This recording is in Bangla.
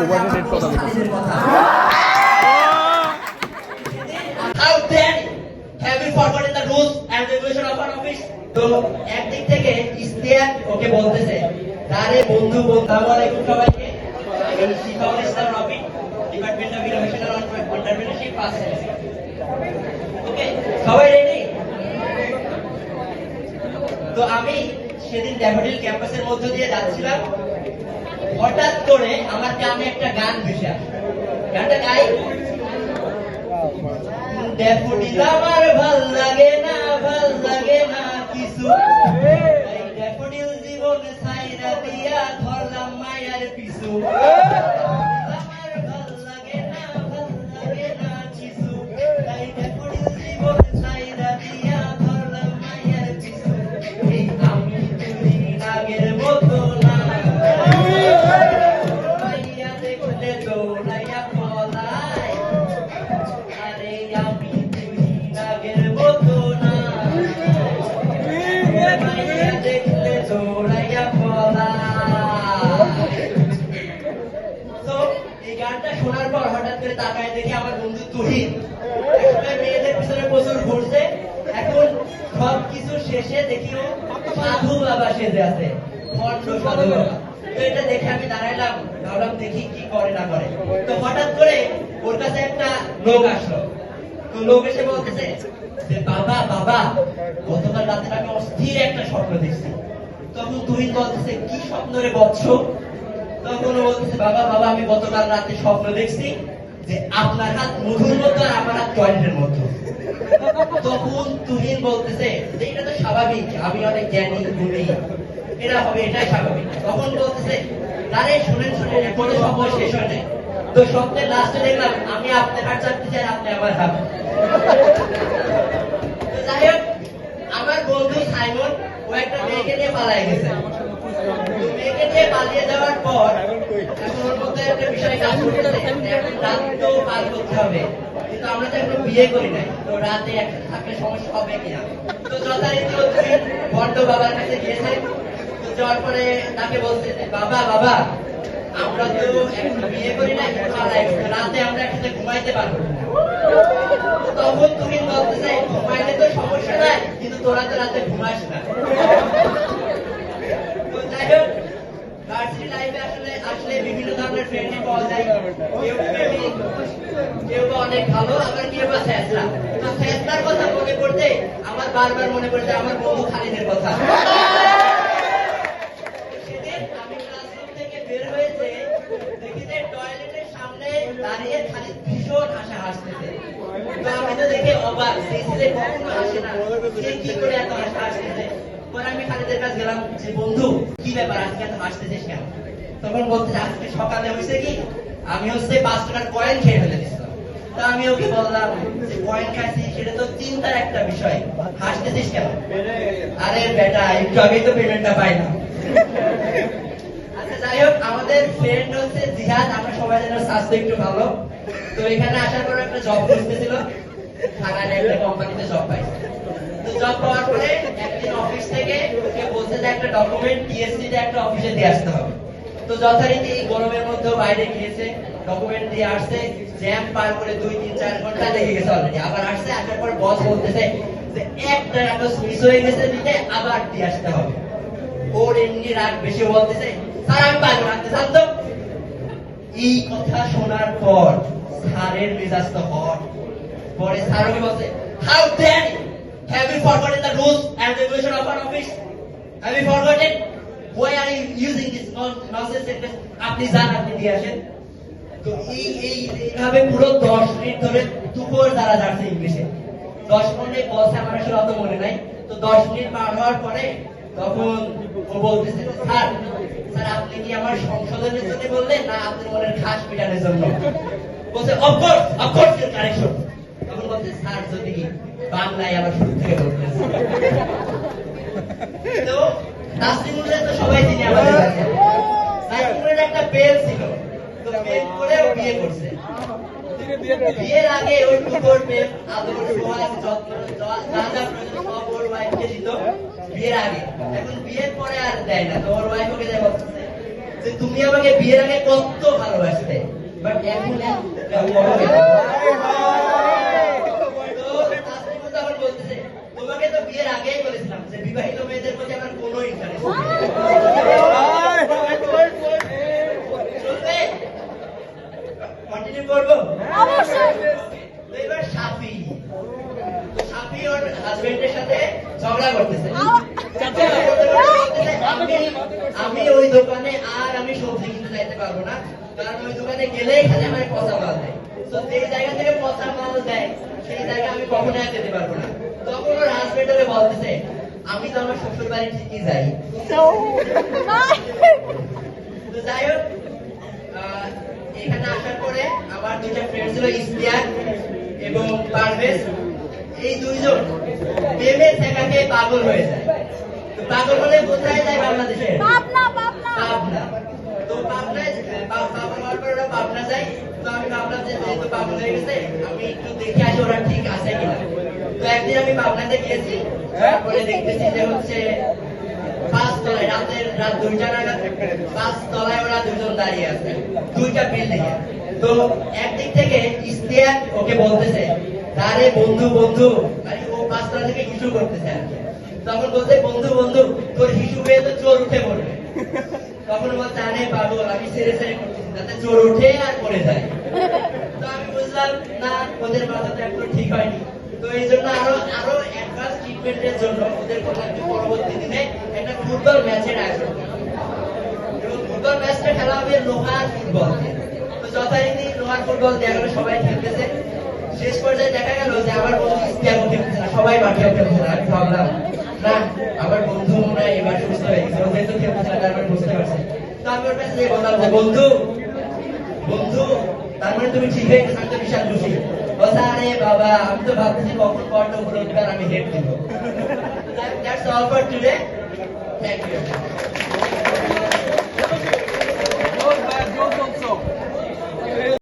ওভাররেটেড কথা বলছে। How dare you? Have you forgotten the rules and regulation of our office? তো একদিক থেকে ইস্তিয়াক ওকে বলতেছে, তারে বন্ধু আসসালামু আলাইকুম সবাইকে। আমি Shifaul Islam Robi, department of innovation and entrepreneurship first semester. Okay, সবাই রেডি? তো আমি সেদিন ড্যাফোডিল ক্যাম্পাসের মধ্য দিয়ে যাচ্ছিলাম, হঠাৎ করে আমার কানে একটা গান ভেসে আসে। গানটা গাই, ড্যাফোডিল আমার ভাল লাগে না কিছু, ড্যাফোডিল জীবন ছাইরা দিয়া ধরলাম মায়ের পিছু। আমার ভাল লাগে না কিছু, তাই ড্যাফোডিল জীবন ছাইরা দিয়া ধরলাম মায়ের পিছু। এই আমি তুই আগের মতো না, মাইয়া দেখলে দৌড়াইয়া পলায়। আরে আমি তুই আগের মতো না, মাইয়া দেখলে দৌড়াইয়া পলায়। তো এই গানটা শোনার পর হঠাৎ করে তাকায় দেখি আমার বন্ধু তুহিন মেয়েদের পিছনে প্রচুর ঘুরছে। এখন সবকিছু শেষে দেখি ও সাধু বাবা সেজে আছে, ভণ্ড সাধু বাবা। তো এটা দেখে আমি দাঁড়াইলাম, ভাবলাম দেখি কি করে না করে। তো হঠাৎ করে ওর কাছে একটা লোক আসলো। তো লোক এসে বলতেছে যে বাবা গতকাল রাতে আমি অস্থির একটা স্বপ্ন দেখছি। তখন তুহিন বলতেছে কি স্বপ্ন রে বৎস? তখন ও বলতেছে বাবা আমি গতকাল রাতে স্বপ্ন দেখছি যে আপনার হাত মধুর মতো আর আমার হাত টয়লেটের মতো। তখন তুহিন বলতেছে যে এটা তো স্বাভাবিক, আমি অনেক জ্ঞানী গুণী, এটা হবে, এটাই স্বাভাবিক। তখন বলতেছে আরে শুনেন এখনো স্বপ্ন শেষ হয় নাই। তো স্বপ্নের লাস্টে দেখলাম আমি আপনার হাত চাপতে চাই, আপনি আমার হাত। তো যাই হোক, আমার বন্ধু সাইমন ও একটা মেয়েকে নিয়ে পালাই গেছে। মেয়েকে নিয়ে পালিয়ে যাওয়ার পর এখন ওর মধ্যে একটা বিষয় কাজ করতেছে, এখন রাত তো পার করতে হবে, কিন্তু আমরা তো এখন বিয়ে করি নাই, তো রাতে একটা থাকলে সমস্যা হবে কিনা। তো যথারীতি ও ভণ্ড বাবার কাছে গিয়েছে। তো যাওয়ার পরে তাকে বলছে বাবা আমরা তো এখন বিয়ে করি নাই, রাতে আমরা একসাথে ঘুমাইতে পারবো। তখন তুমি বলতেছে ঘুমাইলে তো সমস্যা নাই, কিন্তু তোরা তো রাতে ঘুমাস না। তো যাই হোক, ভার্সিটি লাইফে আসলে বিভিন্ন ধরনের ফ্রেন্ডই পাওয়া যায়। কেউ বা অনেক ভালো, আবার কেউ বা ফ্যাসলা। তো ফ্যাসলার কথা মনে পড়তে আমার বারবার মনে পড়ছে আমার বন্ধু খালিদের কথা। সেদিন আমি ক্লাসরুম থেকে বের হয়েছে, দেখি যে টয়লেটের সামনে দাঁড়িয়ে খালিদ ভীষণ হাসতেছে। তো আমি তো দেখে অবাক, যে কখনো হাসে না, সে কি করে এত হাসতেছে। পরে আমি খালিদের কাছে গেলাম যে বন্ধু কি ব্যাপার, আজকে এত হাসতেছিস কেন? তখন বলতে আজকে সকালে হয়েছে কি, আমি 5 টাকার কয়েন খেয়ে ফেলে দিচ্ছিলাম। তো আমি ওকে বললাম যে কয়েন খাইছি সেটা তো চিন্তার একটা বিষয়, হাসতেছিস কেন? আরে বেটা একটু আগেই তো পেমেন্টটা পাই না। আচ্ছা যাই হোক, আমাদের ফ্রেন্ড হচ্ছে জিহাদ, আমরা সবাই জানি স্বাস্থ্য একটু ভালো। তো এখানে আসার পর একটা জব খুঁজতেছিল, ঢাকায় একটা কোম্পানিতে জব পাইছে। তো জব পাওয়ার পরে একদিন অফিস থেকে ওকে বলছে যে একটা ডকুমেন্ট টিএসসি তে একটা অফিসে দিয়ে আসতে হবে। তো যথারীতি এই গরমের মধ্যে বাইরে গিয়েছে, ডকুমেন্ট দিয়ে আসছে, জ্যাম পার করে 2-3-4 ঘন্টা লেগে গেছে অলরেডি। আবার আসছে, আসার পর বস বলতেছে যে একটা কাগজ মিস হয়ে গেছে, দিতে আবার দিয়ে আসতে হবে। ওর এমনি রাগ বেশি, বলতেছে স্যার আমি পারবো না, জানতো। এই কথা শোনার পর স্যারের মেজাজ তো হট। পরে স্যার ওকে বলছে how dare you, have you forgotten the rules and regulation of our office? Have you forgotten? Why are you using this nonsense sentence? আপনি যান, আপনি দিয়ে আসেন। তো এইভাবে পুরো 10 মিনিট ধরে দুপুর দ্বারা যাচ্ছে ইংলিশে। 10 মিনিট বলছে, আমার আসলে অত মনে নাই। তো 10 মিনিট পার হওয়ার পরে তখন ও বলতেছে স্যার আপনি কি আমার সংশোধনের জন্য বললেন না আপনার মনের খাস মেটানোর জন্য? বলছে অফকোর্স ইউর কারেকশন। তখন বলছে স্যার যদি বাংলায় আবার শুরু থেকে বলতেছে। তো নাসিমুল্লাহ তো সবাই চিনি আমাদের কাছে। নাসিমুল্লাহর একটা বেল ছিল, তো বেল করে ও বিয়ে করছে। বিয়ের আগে ওই টুকর প্রেম আদর সোহাগ যত্ন যা যা প্রয়োজন সব ওর ওয়াইফকে দিত বিয়ের আগে। এখন বিয়ের পরে আর দেয় না। তো ওর ওয়াইফ ওকে যায় বলতেছে যে তুমি আমাকে বিয়ের আগে কত ভালোবাসতে, বাট এখন বড় হয়ে গেছো। তো তাসনিমা তো আবার বলতেছে, তোমাকে তো বিয়ের আগেই বলেছিলাম যে বিবাহিত মেয়েদের প্রতি আমার কোনো ইন্টারেস্ট নেই। কন্টিনিউ করবো? তো এবার সাফি, তো সাফি ওর হাজবেন্ডের সাথে ঝগড়া করতেছে। আমি ওই দোকানে আর আমি সবজি কিনতে যাইতে পারবো না, কারণ ওই দোকানে গেলেই খালি আমার পচা মাল দেয়। তো যেই জায়গা থেকে পচা মাল দেয় সেই জায়গা আমি কখনো আর যেতে পারবো না। তখন ওর হাজবেন্ড ওকে বলতেছে, আমি তো আমার শ্বশুর বাড়ি ঠিকই যাই। তো যাই হোক, এখানে আসার পরে আমার দুইটা ফ্রেন্ড ছিল, ইস্তিয়াক এবং পারভেজ। এই দুইজন প্রেমে থাকাকে পাগল হয়ে যায়। তো পাগল হলে কোথায় যায়? বাংলাদেশে পাবনা। তো পাবনায় পাগল হওয়ার পর ওরা পাবনা যায়। তো আমি ভাবলাম যে যেহেতু পাগল হয়ে গেছে, আমি একটু দেখে আসি ওরা ঠিক আছে কিনা। তো একদিন আমি পাবনাতে গিয়েছি, তারপরে দেখতেছি যে হচ্ছে 5 তলায়, রাত 2টা নাগাদ 5 তলায় ওরা দুজন দাঁড়িয়ে আছে, 2টা বিল্ডিং এ। তো একদিক থেকে ইস্তিয়াক ওকে বলতেছে, আরে বন্ধু বন্ধু, মানে ও 5 তলা থেকে হিসু করতেছে আর কি। তখন বলতে, বন্ধু বন্ধু, তোর হিসু পেয়ে তো চোর উঠে পড়বে। তখন বলতে, আরে পাগল, আমি সেরে করতেছি যাতে চোর উঠে আর পড়ে যায়। তো আমি বুঝলাম না, ওদের মাথা তো একটু ঠিক হয়নি। তো এই জন্য আরো অ্যাডভান্স ট্রিটমেন্টের জন্য ওদের বললাম যে পরবর্তী দিনে একটা ফুটবল ম্যাচের আয়োজন করবো। এবং ফুটবল ম্যাচটা খেলা হবে লোহার ফুটবল দিয়ে। তো যথারীতি লোহার ফুটবল দেখানো, সবাই খেলতেছে। শেষ পর্যায়ে দেখা গেল যে আমার বন্ধু ইস্তিয়াক খেলতেছে না, সবাই মাঠেও খেলতেছে না। আমি ভাবলাম না, আমার বন্ধু মনে হয় এবার সুস্থ হয়ে গেছে, ও যেহেতু খেলতেছে না তারপর বুঝতে পারছে। তো আমি ওর কাছে গিয়ে বললাম যে বন্ধু বন্ধু, তার মানে তুমি ঠিক হয়ে গেছে, আমি তো বিশাল খুশি। বলছে, আরে বাবা, আমি তো ভাবছি কখন বড্ড উপরে উঠবে আর আমি হেড দিব। That's all for today. Thank you.